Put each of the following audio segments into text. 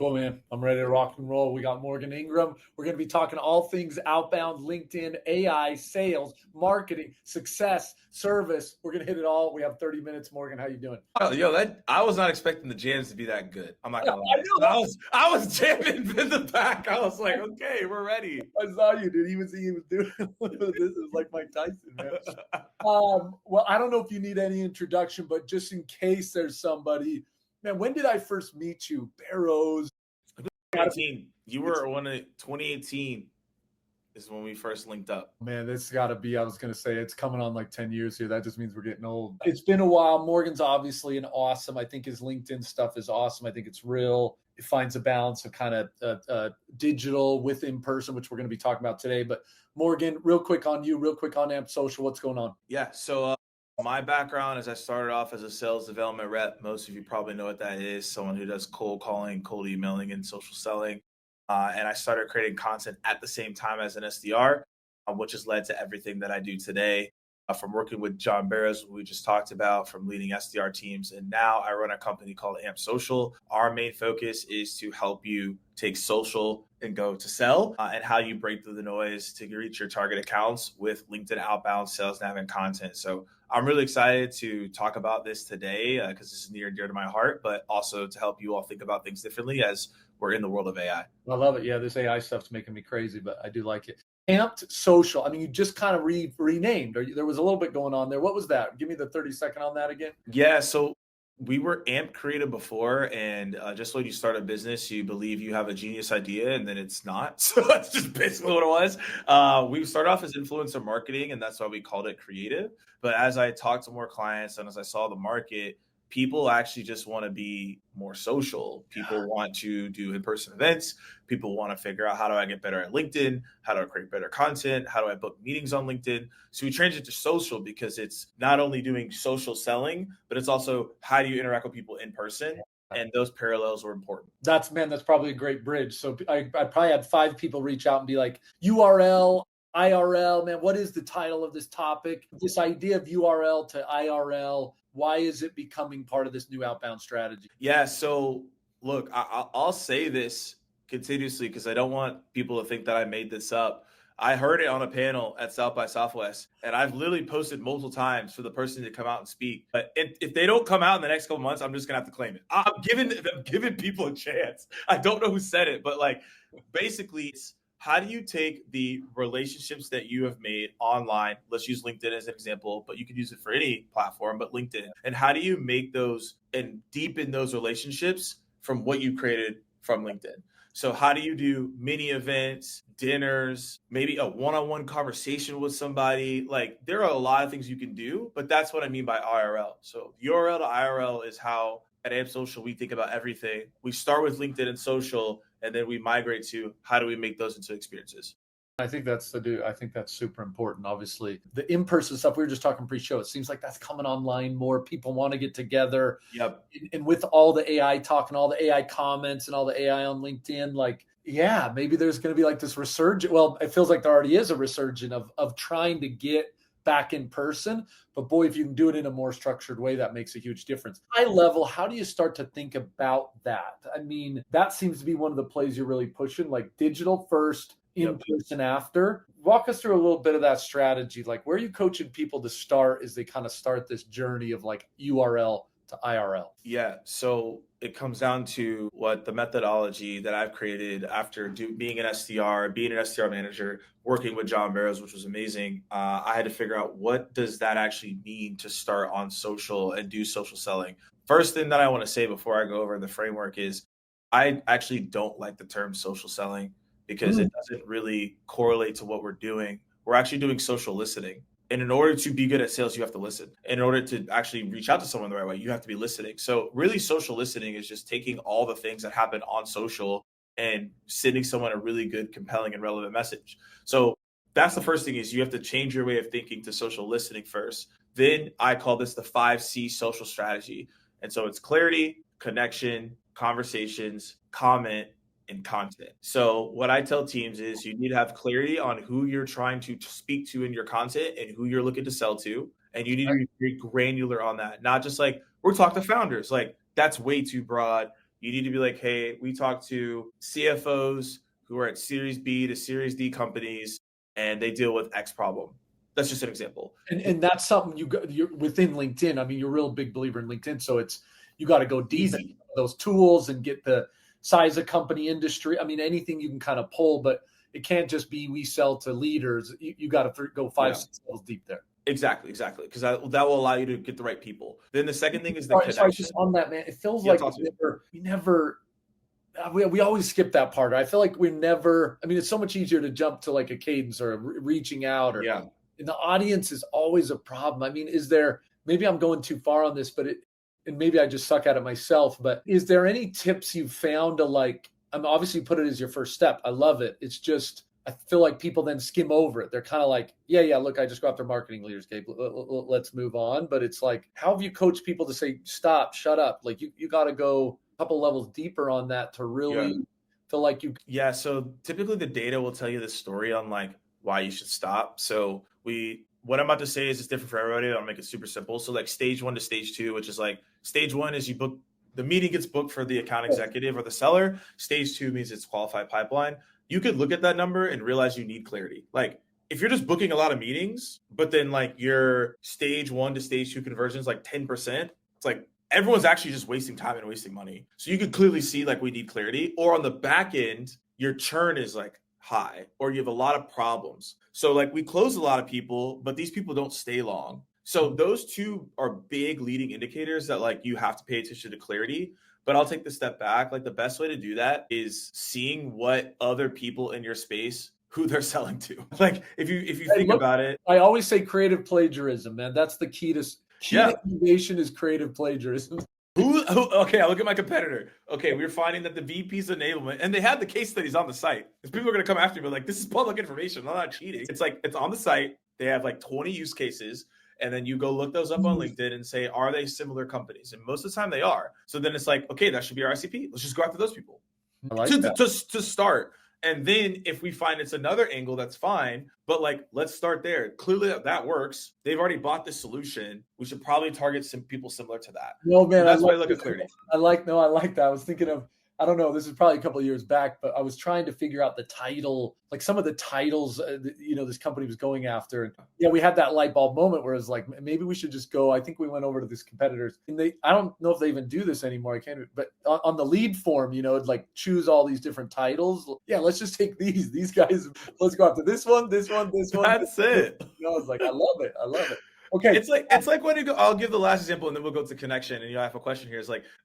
Cool, man. I'm ready to rock and roll. We got Morgan Ingram. We're going to be talking all things outbound, LinkedIn, AI, sales, marketing, success, service. We're going to hit it all. We have 30 minutes. Morgan, how you doing? Oh, yo, that I was not expecting the jams to be that good. I'm not Yeah, gonna I lie. know. I was jamming in the back. I was like, okay, we're ready. I saw you, dude. He was doing this. Is like Mike Tyson, man. Well, I don't know if you need any introduction, but just in case there's somebody, man, when did I first meet you? Barrows. 2018. You were 2018 is when we first linked up. Man, this got to be, I was going to say, it's coming on like 10 years here. That just means we're getting old. It's been a while. Morgan's obviously an awesome. I think his LinkedIn stuff is awesome. I think it's real. It finds a balance of kind of digital with in person, which we're going to be talking about today. But Morgan, real quick on you, real quick on Amp Social. What's going on? Yeah. So my background is I started off as a sales development rep. Most of you probably know what that is. Someone who does cold calling, cold emailing, and social selling. And I started creating content at the same time as an SDR, which has led to everything that I do today. From working with John Barrows, who we just talked about, from leading SDR teams. And now I run a company called Amp Social. Our main focus is to help you take social and go to sell and how you break through the noise to reach your target accounts with LinkedIn outbound sales nav and content. So I'm really excited to talk about this today because this is near and dear to my heart, but also to help you all think about things differently as we're in the world of AI. I love it. Yeah, this AI stuff's making me crazy, but I do like it. Amped Social. I mean, you just kind of renamed, or there was a little bit going on there. What was that? Give me the 30-second on that again. Yeah, so we were Amp Creative before, and just when you start a business, you believe you have a genius idea, and then it's not. So that's just basically what it was. We started off as influencer marketing, and that's why we called it creative. But as I talked to more clients and as I saw the market, people actually just want to be more social. People want to do in-person events. People want to figure out, how do I get better at LinkedIn? How do I create better content? How do I book meetings on LinkedIn? So we changed it to social because it's not only doing social selling, but it's also how do you interact with people in person? And those parallels were important. That's probably a great bridge. So I probably had 5 people reach out and be like, URL, IRL, man, what is the title of this topic? This idea of URL to IRL, why is it becoming part of this new outbound strategy? Yeah, so look, I'll say this continuously because I don't want people to think that I made this up. I heard it on a panel at South by Southwest, and I've literally posted multiple times for the person to come out and speak. But if they don't come out in the next couple months, I'm just gonna have to claim it. I'm giving people a chance. I don't know who said it, but like basically, it's how do you take the relationships that you have made online? Let's use LinkedIn as an example, but you can use it for any platform, but LinkedIn. And how do you make those and deepen those relationships from what you created from LinkedIn? So how do you do mini events, dinners, maybe a one-on-one conversation with somebody? Like there are a lot of things you can do, but that's what I mean by IRL. So URL to IRL is how at Amp Social we think about everything. We start with LinkedIn and social, and then we migrate to how do we make those into experiences. I think that's super important. Obviously, the in-person stuff we were just talking pre-show. It seems like that's coming online more. People want to get together. Yep. And with all the AI talk and all the AI comments and all the AI on LinkedIn, like, yeah, maybe there's going to be like this resurgence. Well, it feels like there already is a resurgence of trying to get back in person. But boy, if you can do it in a more structured way, that makes a huge difference. High level, how do you start to think about that? I mean, that seems to be one of the plays you're really pushing, like digital first, in person after. Walk us through a little bit of that strategy. Like, where are you coaching people to start as they kind of start this journey of like URL to IRL? Yeah. So it comes down to what the methodology that I've created after being an SDR, being an SDR manager, working with John Barrows, which was amazing. I had to figure out what does that actually mean to start on social and do social selling. First thing that I want to say before I go over the framework is I actually don't like the term social selling because it doesn't really correlate to what we're doing. We're actually doing social listening. And in order to be good at sales, you have to listen. In order to actually reach out to someone the right way, you have to be listening. So really social listening is just taking all the things that happen on social and sending someone a really good, compelling, and relevant message. So that's the first thing is you have to change your way of thinking to social listening first. Then I call this the 5C social strategy. And so it's clarity, connection, conversations, comment, and content. So what I tell teams is you need to have clarity on who you're trying to speak to in your content and who you're looking to sell to. And you need to be very granular on that. Not just like, we're talking to founders. Like, that's way too broad. You need to be like, hey, we talk to CFOs who are at Series B to Series D companies, and they deal with X problem. That's just an example. And that's something you're within LinkedIn. I mean, you're a real big believer in LinkedIn, so you got to go deep in those tools and get the size of company, industry. I mean, anything you can kind of pull, but it can't just be we sell to leaders. You got to go 5-6 levels deep there. Exactly. Because that will allow you to get the right people. Then the second thing is the connection. Just on that, man, it feels like we always skip that part. I feel like we never. I mean, it's so much easier to jump to like a cadence or reaching out, or and the audience is always a problem. I mean, is there? Maybe I'm going too far on this, but and maybe I just suck at it myself. But is there any tips you've found to like? I'm obviously put it as your first step. I love it. It's just. I feel like people then skim over it. They're kind of like, yeah, look, I just go after marketing leaders, Gabe. Let's move on. But it's like, how have you coached people to say, stop, shut up? Like you got to go a couple levels deeper on that to really feel like you. Yeah. So typically the data will tell you the story on like why you should stop. So what I'm about to say is it's different for everybody. I'll make it super simple. So like stage 1 to stage 2, which is like stage 1 is you book, the meeting gets booked for the account executive or the seller. Stage 2 means it's qualified pipeline. You could look at that number and realize you need clarity. Like if you're just booking a lot of meetings, but then like your stage 1 to stage 2 conversions, like 10%, it's like everyone's actually just wasting time and wasting money. So you could clearly see like we need clarity. Or on the back end, your churn is like high, or you have a lot of problems. So like we close a lot of people, but these people don't stay long. So those two are big leading indicators that like you have to pay attention to clarity. But I'll take the step back. Like the best way to do that is seeing what other people in your space, who they're selling to. Like if you think about it. I always say creative plagiarism, man. That's the key to innovation is creative plagiarism. Okay, I look at my competitor. Okay, we're finding that the VP's enablement, and they have the case studies on the site. Because people are going to come after me like, this is public information. I'm not cheating. It's like, it's on the site. They have like 20 use cases. And then you go look those up on LinkedIn and say, are they similar companies? And most of the time they are. So then it's like, okay, that should be our ICP. Let's just go after those people to start. And then if we find it's another angle, that's fine. But like, let's start there. Clearly that works. They've already bought this solution. We should probably target some people similar to that. No, man, that's why I look at clarity. I like that. I was thinking of, I don't know, this is probably a couple of years back, but I was trying to figure out the title, like some of the titles, this company was going after. Yeah, we had that light bulb moment where it was like, maybe we should just go. I think we went over to this competitors, and I don't know if they even do this anymore. I can't, but on the lead form, like choose all these different titles. Yeah, let's just take these guys. Let's go after this one. That's it. I was like, I love it. Okay. It's like when you go, I'll give the last example and then we'll go to connection. And I have a question here.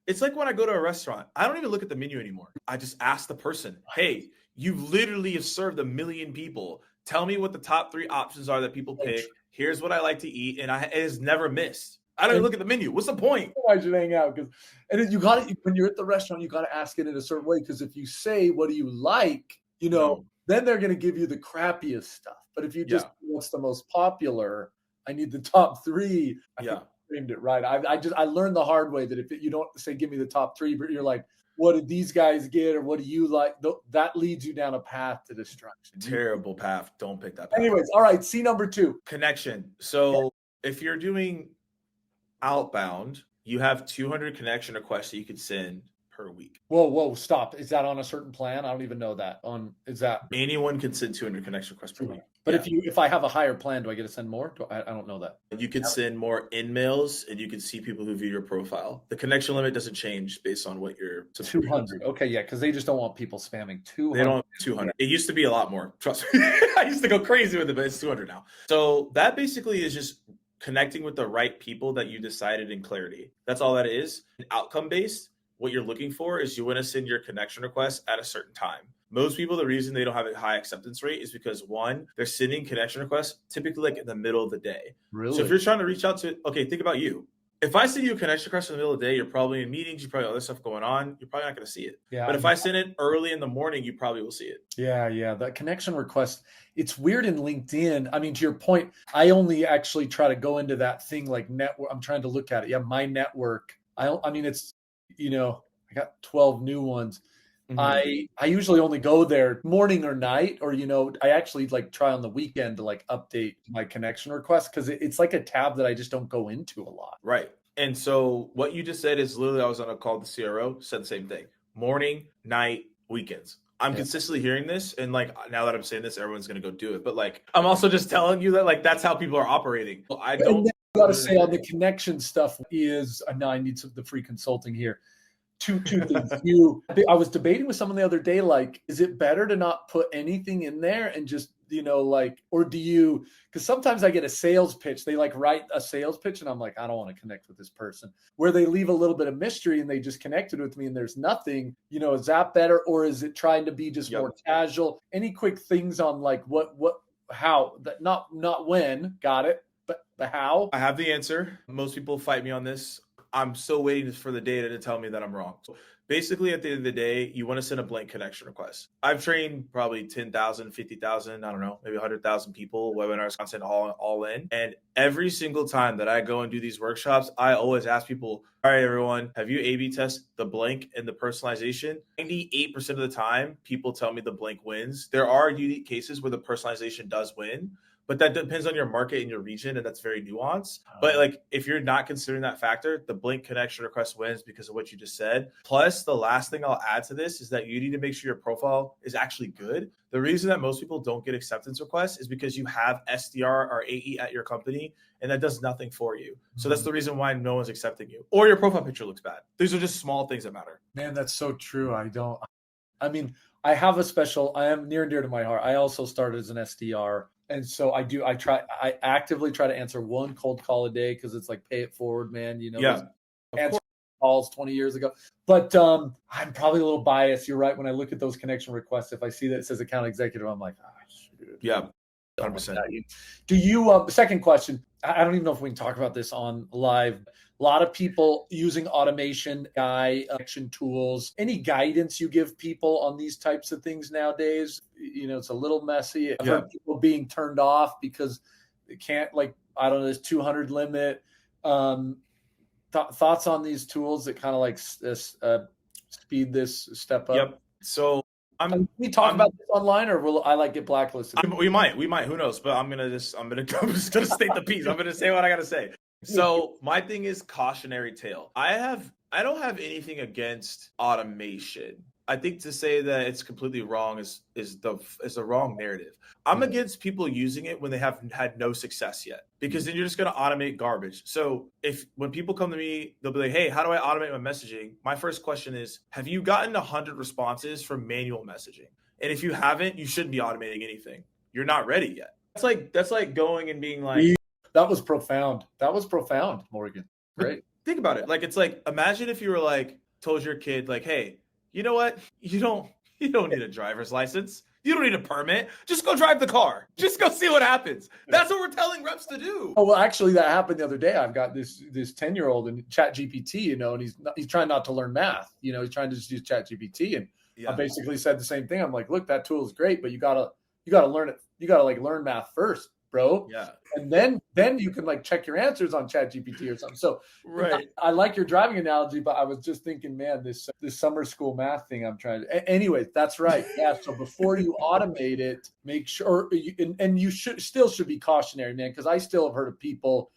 It's like when I go to a restaurant, I don't even look at the menu anymore. I just ask the person, hey, you literally have served 1 million people. Tell me what the top 3 options are that people pick. Here's what I like to eat. And it has never missed. I don't even look at the menu. What's the point? I should hang out and you got it when you're at the restaurant, you got to ask it in a certain way. Because if you say, what do you like, then they're going to give you the crappiest stuff. But if you just what's the most popular, I need the top 3. I think I framed it right. I learned the hard way that if you don't say, give me the top 3, but you're like, what did these guys get? Or what do you like? That leads you down a path to destruction. Terrible path. Don't pick that path. Anyways. All right. C number 2. Connection. So if you're doing outbound, you have 200 connection requests that you could send per week. Whoa, stop. Is that on a certain plan? I don't even know that. Is that anyone can send 200 connection requests per week? But if I have a higher plan, do I get to send more? I don't know that. You could send more in-mails, and you can see people who view your profile. The connection limit doesn't change based on what you're 200. Okay, yeah, because they just don't want people spamming 200. They don't 200. It used to be a lot more. Trust me. I used to go crazy with it, but it's 200 now. So that basically is just connecting with the right people that you decided in clarity. That's all that is. Outcome-based, what you're looking for is you want to send your connection request at a certain time. Most people, the reason they don't have a high acceptance rate is because, one, they're sending connection requests typically like in the middle of the day. Really? So if you're trying to reach out to, think about you. If I send you a connection request in the middle of the day, you're probably in meetings, you probably have other stuff going on. You're probably not going to see it. Yeah. But if I send it early in the morning, you probably will see it. Yeah. That connection request, it's weird in LinkedIn. I mean, to your point, I only actually try to go into that thing like network. I'm trying to look at it. Yeah, my network. I mean, it's, I got 12 new ones. Mm-hmm. I usually only go there morning or night, or I actually like try on the weekend to like update my connection request because it's like a tab that I just don't go into a lot. Right. And so what you just said is literally, I was on a call with the CRO, said the same thing. Morning, night, weekends. I'm consistently hearing this. And like, now that I'm saying this, everyone's going to go do it. But like, I'm also just telling you that like, that's how people are operating. I And don't. then I got to say on the connection stuff is, now I need the free consulting here. Two things. I was debating with someone the other day, like, is it better to not put anything in there and just, like, or do you, because sometimes I get a sales pitch, they like write a sales pitch and I'm like, I don't want to connect with this person, where they leave a little bit of mystery and they just connected with me and there's nothing, is that better? Or is it trying to be just more casual? Any quick things on like how, that not when, got it, but the how? I have the answer. Most people fight me on this. I'm still waiting for the data to tell me that I'm wrong. So basically, at the end of the day, you want to send a blank connection request. I've trained probably 10,000, 50,000, I don't know, maybe 100,000 people, webinars, content, all in. And every single time that I go and do these workshops, I always ask people, all right, everyone, have you A/B test the blank and the personalization? 98% of the time, people tell me the blank wins. There are unique cases where the personalization does win, but that depends on your market and your region, and that's very nuanced. But like, if you're not considering that factor, the blank connection request wins because of what you just said. Plus, the last thing I'll add to this is that you need to make sure your profile is actually good. The reason that most people don't get acceptance requests is because you have SDR or AE at your company, and that does nothing for you. So that's the reason why no one's accepting you. Or your profile picture looks bad. These are just small things that matter. Man, that's so true. I am near and dear to my heart. I also started as an SDR. And so I actively try to answer one cold call a day because it's like pay it forward, man. Answer calls 20 years ago. But I'm probably a little biased. You're right. When I look at those connection requests, if I see that it says account executive, I'm like, shoot. Yeah, 100%. Do you, second question, I don't even know if we can talk about this on live. A lot of people using automation, action tools. Any guidance you give people on these types of things nowadays? It's a little messy. I've heard people being turned off because they can't, like, I don't know, this 200 limit. Thoughts on these tools that kind of like speed this step up? Yep. So can we talk about this online, or will I like get blacklisted? We might, who knows? But I'm just gonna state the piece. I'm gonna say what I gotta say. So my thing is cautionary tale. I don't have anything against automation. I think to say that it's completely wrong is the wrong narrative. I'm against people using it when they have had no success yet, because then you're just going to automate garbage. So when people come to me, they'll be like, hey, how do I automate my messaging? My first question is, have you gotten 100 responses from manual messaging? And if you haven't, you shouldn't be automating anything. You're not ready yet. That's like going and being like, that was profound. Morgan. Great. Think about it. Like, it's like, imagine if you were like, told your kid like, hey, you know what? You don't need a driver's license. You don't need a permit. Just go drive the car. Just go see what happens. That's what we're telling reps to do. Oh, well, actually, that happened the other day. I've got this 10-year-old in Chat GPT, and he's trying not to learn math. He's trying to just use Chat GPT. And I basically said the same thing. I'm like, look, that tool is great, but you gotta learn it. You gotta like learn math first, bro. Yeah. And then you can like check your answers on Chat GPT or something. So right. I like your driving analogy, but I was just thinking, man, this summer school math thing I'm trying to. Anyway, that's right. Yeah. So before you automate it, make sure and you should be cautionary, man, because I still have heard of people.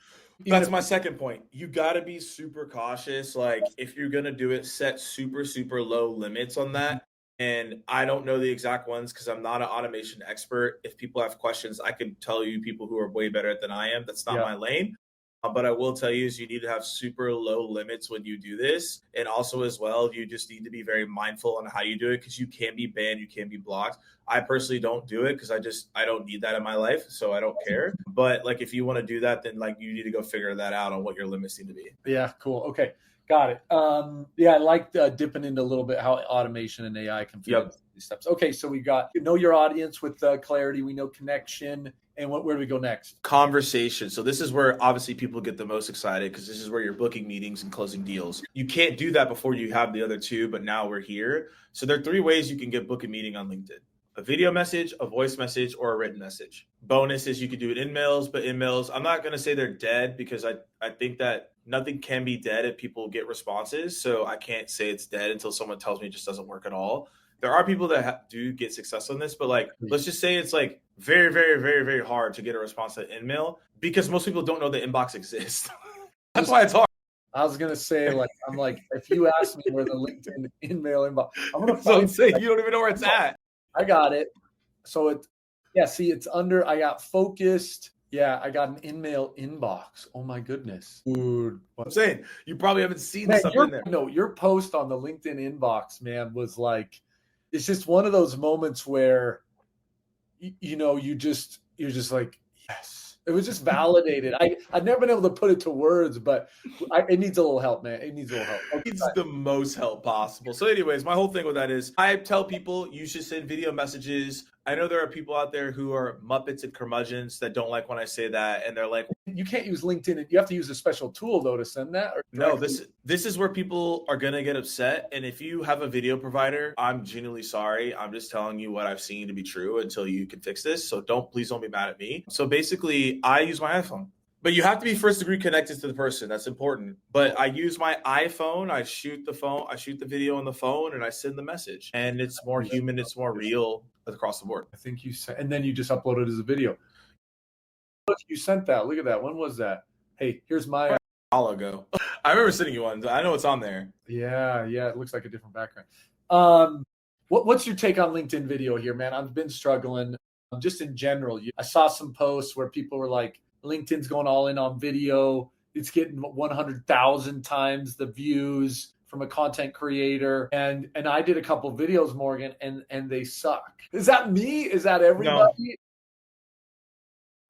That's my second point. You got to be super cautious. Like, if you're going to do it, set super, super low limits on that. And I don't know the exact ones because I'm not an automation expert. If people have questions, I could tell you people who are way better than I am. That's not my lane. But I will tell you is you need to have super low limits when you do this. And also as well, you just need to be very mindful on how you do it, because you can be banned, you can be blocked. I personally don't do it because I don't need that in my life. So I don't care. But like, if you want to do that, then like you need to go figure that out on what your limits need to be. Yeah, cool. Okay. Got it. I like dipping into a little bit how automation and AI can fit these steps. Okay, so we got know your audience with clarity. We know connection. And where do we go next? Conversation. So this is where obviously people get the most excited, because this is where you're booking meetings and closing deals. You can't do that before you have the other two, but now we're here. So there are 3 ways you can get book a meeting on LinkedIn: a video message, a voice message, or a written message. Bonus is you could do it in mails, but in mails, I'm not going to say they're dead, because I think that nothing can be dead if people get responses. So I can't say it's dead until someone tells me it just doesn't work at all. There are people that do get success on this, but like, let's just say it's like very, very, very, very hard to get a response to InMail, because most people don't know the inbox exists. That's why it's hard. I was gonna say, like, I'm like, if you ask me where the LinkedIn email inbox, I'm gonna So I'm find. saying you don't even know where it's at. I got it. So it, yeah. See, it's under. I got focused. Yeah, I got an email inbox. Oh my goodness, dude. I'm saying you probably haven't seen the Man, stuff in there. your post on the LinkedIn inbox, man, was like, it's just one of those moments where, you're just like, yes. It was just validated. I've never been able to put it to words, but it needs a little help, man. It needs a little help. Okay. Needs the most help possible. So, anyways, my whole thing with that is I tell people you should send video messages. I know there are people out there who are Muppets and curmudgeons that don't like when I say that, and they're like, You can't use LinkedIn. You have to use a special tool though to send that. Or no, this is where people are gonna get upset. And if you have a video provider, I'm genuinely sorry. I'm just telling you what I've seen to be true until you can fix this. So please don't be mad at me. So basically, I use my iPhone. But you have to be first degree connected to the person. That's important. But I use my iPhone. I shoot the video on the phone, and I send the message. And it's more human. It's more real across the board. I think you said, and then you just upload it as a video. You sent that. Look at that. When was that? Hey, here's my. While ago. I remember sending you one. I know it's on there. Yeah. It looks like a different background. What's your take on LinkedIn video here, man? I've been struggling. Just in general. I saw some posts where people were like, LinkedIn's going all in on video. It's getting 100,000 times the views from a content creator. And I did a couple videos, Morgan, and they suck. Is that me? Is that everybody? No.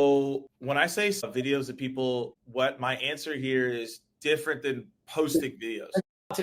So when I say videos of people, what my answer here is different than posting videos.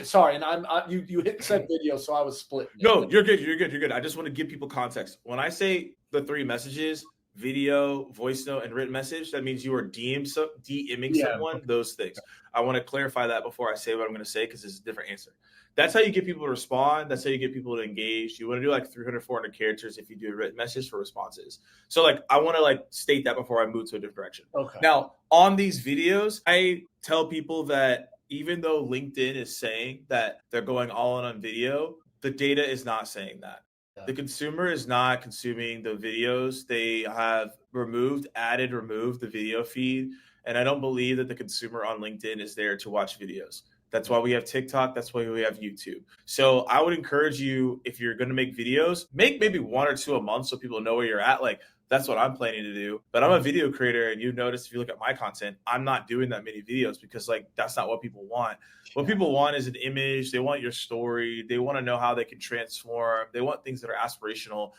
Sorry, and you said video, so I was splitting. No, you're good. I just want to give people context. When I say the three messages, video, voice note, and written message, that means you are DMing someone, those things. I want to clarify that before I say what I'm going to say, because it's a different answer. That's how you get people to respond. That's how you get people to engage. You want to do like 300, 400 characters if you do a written message for responses. So like, I want to like state that before I move to a different direction. Okay. Now, on these videos, I tell people that even though LinkedIn is saying that they're going all in on video, the data is not saying that. The consumer is not consuming the videos. They have removed the video feed. And I don't believe that the consumer on LinkedIn is there to watch videos. That's why we have TikTok. That's why we have YouTube. So I would encourage you, if you're going to make videos, make maybe 1 or 2 a month so people know where you're at. Like, that's what I'm planning to do. But I'm a video creator, and you notice if you look at my content, I'm not doing that many videos because like that's not what people want. What people want is an image. They want your story. They want to know how they can transform. They want things that are aspirational.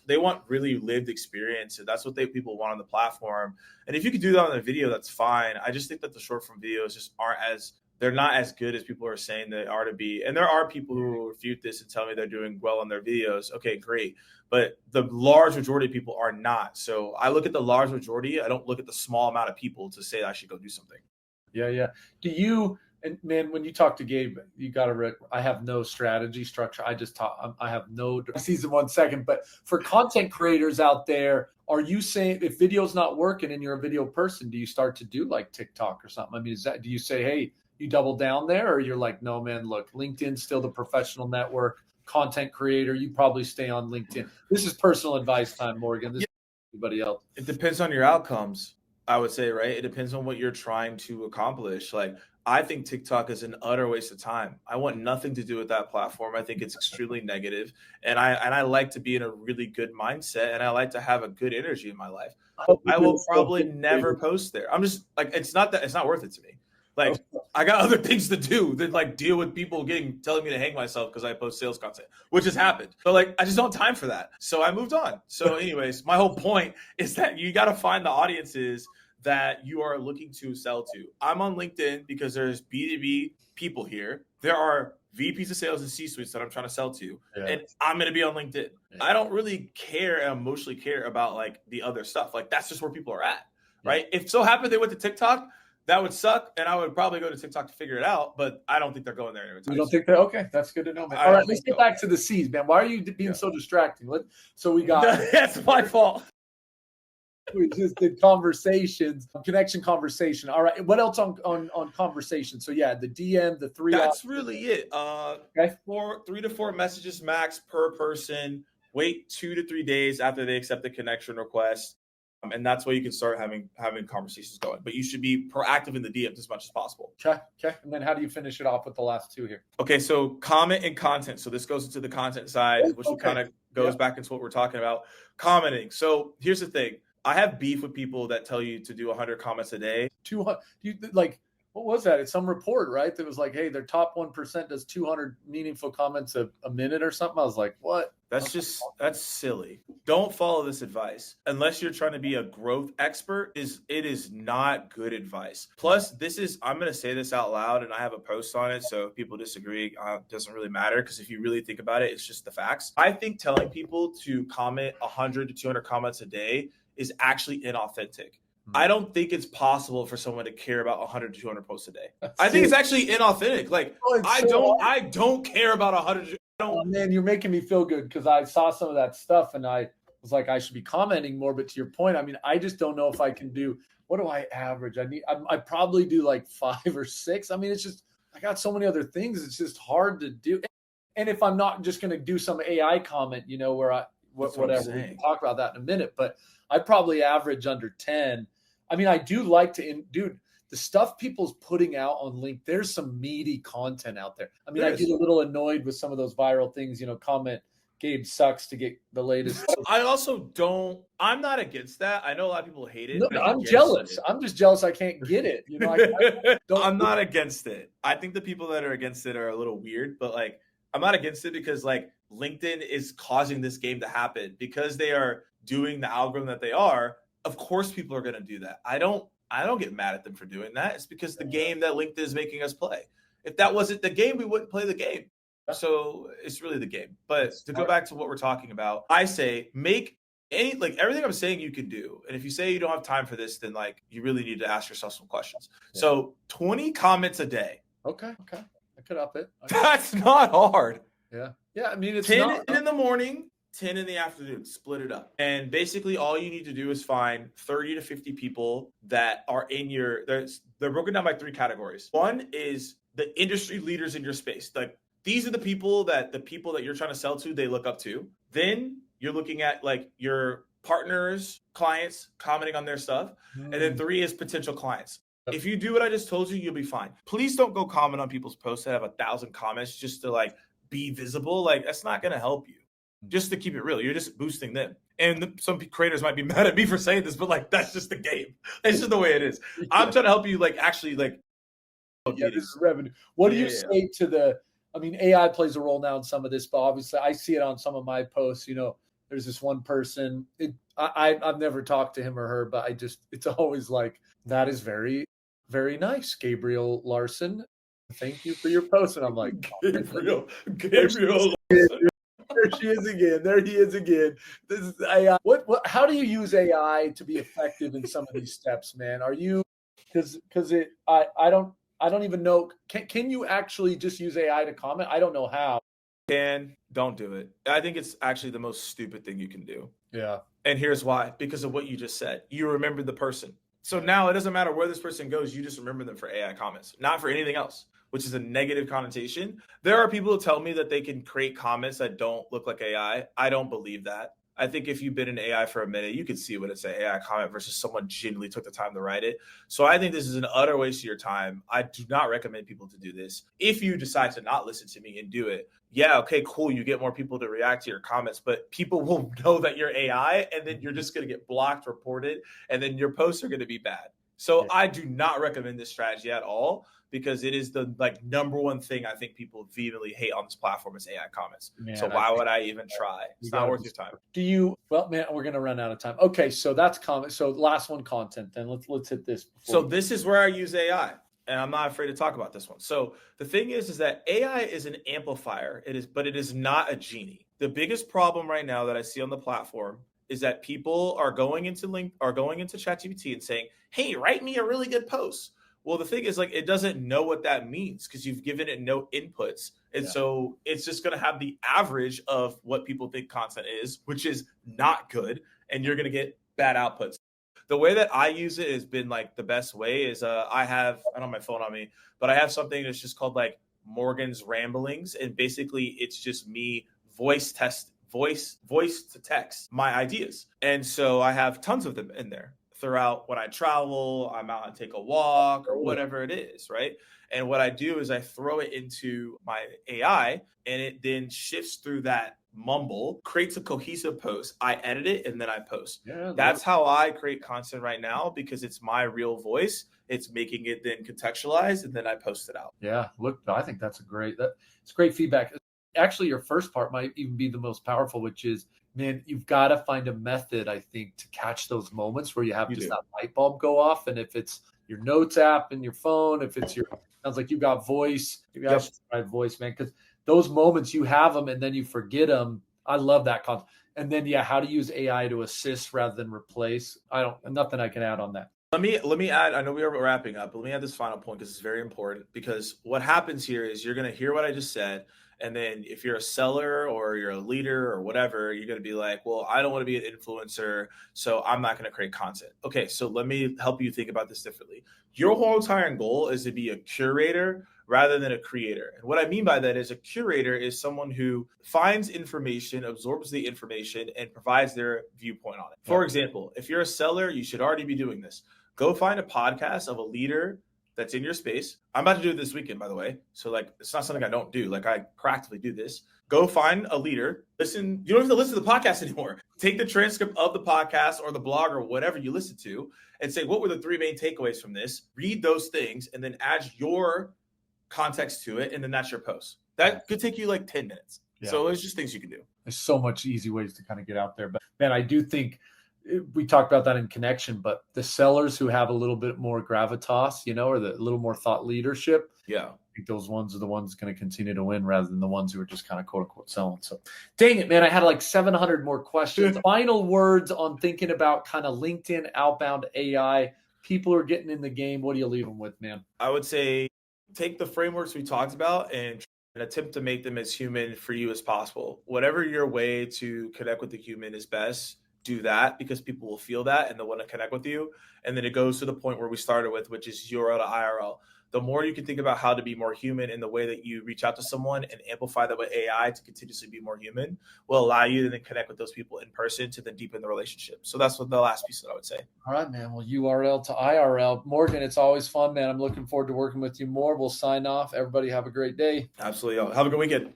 They want really lived experience. And that's what people want on the platform. And if you could do that on a video, that's fine. I just think that the short form videos just they're not as good as people are saying they are to be. And there are people who refute this and tell me they're doing well on their videos. Okay, great. But the large majority of people are not. So I look at the large majority. I don't look at the small amount of people to say I should go do something. Yeah. Do you, and man, when you talk to Gabe, you got to, I have no strategy structure. I just talk, I have no season 1 second, but for content creators out there, are you saying if video's not working and you're a video person, do you start to do like TikTok or something? I mean, do you say, hey, you double down there, or you're like, no, man, look, LinkedIn's still the professional network, content creator, you probably stay on LinkedIn. This is personal advice time, Morgan. This is anybody else. It depends on your outcomes, I would say, right? It depends on what you're trying to accomplish. Like, I think TikTok is an utter waste of time. I want nothing to do with that platform. I think it's extremely negative. And I like to be in a really good mindset, and I like to have a good energy in my life. I will probably never post there. I'm just like, it's not worth it to me. Like, I got other things to do than like deal with people telling me to hang myself because I post sales content, which has happened. But like, I just don't have time for that. So I moved on. So anyways, my whole point is that you got to find the audiences that you are looking to sell to. I'm on LinkedIn because there's B2B people here. There are VPs of sales and C-suites that I'm trying to sell to. Yeah. And I'm going to be on LinkedIn. Yeah. I don't really care and emotionally care about like the other stuff. Like, that's just where people are at, right? If so happened they went to TikTok, that would suck, and I would probably go to TikTok to figure it out, but I don't think they're going there anytime soon. You don't think that? Okay, that's good to know, man. All right, let's get back to the C's, man. Why are you being so distracting? So we got – That's my fault. We just did conversations, connection conversation. All right, what else on conversation? So, yeah, the DM, the 3 – That's really it. Okay. 3 to 4 messages max per person. Wait 2 to 3 days after they accept the connection request. And that's why you can start having conversations going. But you should be proactive in the DMs as much as possible. Okay. And then how do you finish it off with the last two here? Okay, so comment and content. So this goes into the content side, which kind of goes back into what we're talking about. Commenting. So here's the thing. I have beef with people that tell you to do 100 comments a day. 200, like, what was that? It's some report, right? That was like, hey, their top 1% does 200 meaningful comments a minute or something. I was like, what? That's silly. Don't follow this advice unless you're trying to be a growth expert. It is not good advice. Plus, I'm going to say this out loud, and I have a post on it. So if people disagree, it doesn't really matter, because if you really think about it, it's just the facts. I think telling people to comment 100 to 200 comments a day is actually inauthentic. I don't think it's possible for someone to care about 100 to 200 posts a day. I think it's actually inauthentic. Like, I don't care about 100. Oh, man, you're making me feel good, because I saw some of that stuff and I was like, I should be commenting more. But to your point, I mean, I just don't know if I can do, what do I average? I probably do like 5 or 6. I mean, it's just, I got so many other things. It's just hard to do. And if I'm not just going to do some AI comment, where whatever, we can talk about that in a minute, but I probably average under 10. I mean, I do like to, dude, the stuff people's putting out on LinkedIn, there's some meaty content out there. I mean, I get a little annoyed with some of those viral things, comment, Gabe sucks to get the latest. I'm not against that. I know a lot of people hate it. No, I'm jealous. I'm just jealous I can't get it. I'm not against it. I think the people that are against it are a little weird, but like, I'm not against it because like LinkedIn is causing this game to happen because they are doing the algorithm that they are. Of course, people are going to do that. I don't get mad at them for doing that. It's because the game that LinkedIn is making us play. If that wasn't the game, we wouldn't play the game. So it's really the game. But to go back to what we're talking about, I say make everything I'm saying you can do. And if you say you don't have time for this, then like you really need to ask yourself some questions. Yeah. So 20 comments a day. Okay. I could up it. That's not hard. Yeah. I mean, it's 10 in the morning, 10 in the afternoon, split it up. And basically all you need to do is find 30 to 50 people that are in they're broken down by 3 categories. One is the industry leaders in your space. Like these are the people that you're trying to sell to, they look up to. Then you're looking at like your partners, clients commenting on their stuff. And then 3 is potential clients. If you do what I just told you, you'll be fine. Please don't go comment on people's posts that have 1,000 comments just to like be visible. Like that's not going to help you. Just to keep it real, you're just boosting them. And some creators might be mad at me for saying this, but like that's just the game. It's just the way it is. I'm trying to help you like actually like. Yeah, this is revenue. What do you say to I mean, AI plays a role now in some of this, but obviously I see it on some of my posts. There's this one person. I've never talked to him or her, but it's always like, that is very, very nice, Gabriel Larson. Thank you for your post. And I'm like, Gabriel. There she is again. There he is again. This is AI. How do you use AI to be effective in some of these steps, man? Are you because I don't even know. Can you actually just use AI to comment? I don't know how. Don't do it. I think it's actually the most stupid thing you can do. Yeah. And here's why. Because of what you just said. You remember the person. So now it doesn't matter where this person goes. You just remember them for AI comments, not for anything else, which is a negative connotation. There are people who tell me that they can create comments that don't look like AI. I don't believe that. I think if you've been in AI for a minute, you can see what it's an AI comment versus someone genuinely took the time to write it. So I think this is an utter waste of your time. I do not recommend people to do this. If you decide to not listen to me and do it, yeah, okay, cool. You get more people to react to your comments, but people will know that you're AI, and then you're just going to get blocked, reported, and then your posts are going to be bad. So I do not recommend this strategy at all, because it is the number one thing I think people vehemently hate on this platform is AI comments. Man, so why would I even try? It's not worth your time. Well, man, we're going to run out of time. Okay. So that's comment. So last one, content, then let's hit this. So this is where I use AI, and I'm not afraid to talk about this one. So the thing is that AI is an amplifier. But it is not a genie. The biggest problem right now that I see on the platform is that people are going into ChatGPT and saying, hey, write me a really good post. Well, the thing is, it doesn't know what that means because you've given it no inputs. And so it's just going to have the average of what people think content is, which is not good. And you're going to get bad outputs. The way that I use it has been the best way is I don't have my phone on me, but I have something that's just called Morgan's Ramblings. And basically it's just me voice voice to text my ideas. And so I have tons of them in there throughout when I travel, I'm out and take a walk or whatever it is, right? And what I do is I throw it into my AI and it then shifts through that mumble, creates a cohesive post. I edit it and then I post. Yeah, That's how I create content right now because it's my real voice. It's making it then contextualized and then I post it out. Yeah, look, I think that's it's great feedback. Actually, your first part might even be the most powerful, which is, man, you've got to find a method, I think, to catch those moments where you have that light bulb go off. And if it's your notes app in your phone, if it's sounds like you've got voice, maybe I should try voice, man, because those moments you have them and then you forget them. I love that concept. And then, how to use AI to assist rather than replace. Nothing I can add on that. Let me add, I know we are wrapping up, but let me add this final point because it's very important. Because what happens here is you're going to hear what I just said. And then if you're a seller or you're a leader or whatever, you're going to be like, well, I don't want to be an influencer, so I'm not going to create content. Okay, so let me help you think about this differently. Your whole entire goal is to be a curator rather than a creator. And what I mean by that is a curator is someone who finds information, absorbs the information, and provides their viewpoint on it. For example, if you're a seller, you should already be doing this. Go find a podcast of a leader that's in your space. I'm about to do it this weekend, by the way. So it's not something I don't do. I practically do this. Go find a leader. Listen. You don't have to listen to the podcast anymore. Take the transcript of the podcast or the blog or whatever you listen to and say, what were the 3 main takeaways from this? Read those things and then add your context to it. And then that's your post. That could take you 10 minutes. Yeah. So there's just things you can do. There's so much easy ways to kind of get out there. But man, I do think we talked about that in connection, but the sellers who have a little bit more gravitas, or a little more thought leadership. Yeah. I think those ones are the ones going to continue to win rather than the ones who are just kind of quote unquote selling. So dang it, man. I had 700 more questions. Final words on thinking about kind of LinkedIn outbound AI. People are getting in the game. What do you leave them with, man? I would say take the frameworks we talked about and attempt to make them as human for you as possible. Whatever your way to connect with the human is best, do that because people will feel that and they'll want to connect with you. And then it goes to the point where we started with, which is URL to IRL. The more you can think about how to be more human in the way that you reach out to someone and amplify that with AI to continuously be more human will allow you to then connect with those people in person to then deepen the relationship. So that's what the last piece that I would say. All right, man. Well, URL to IRL. Morgan, it's always fun, man. I'm looking forward to working with you more. We'll sign off. Everybody have a great day. Absolutely. Have a good weekend.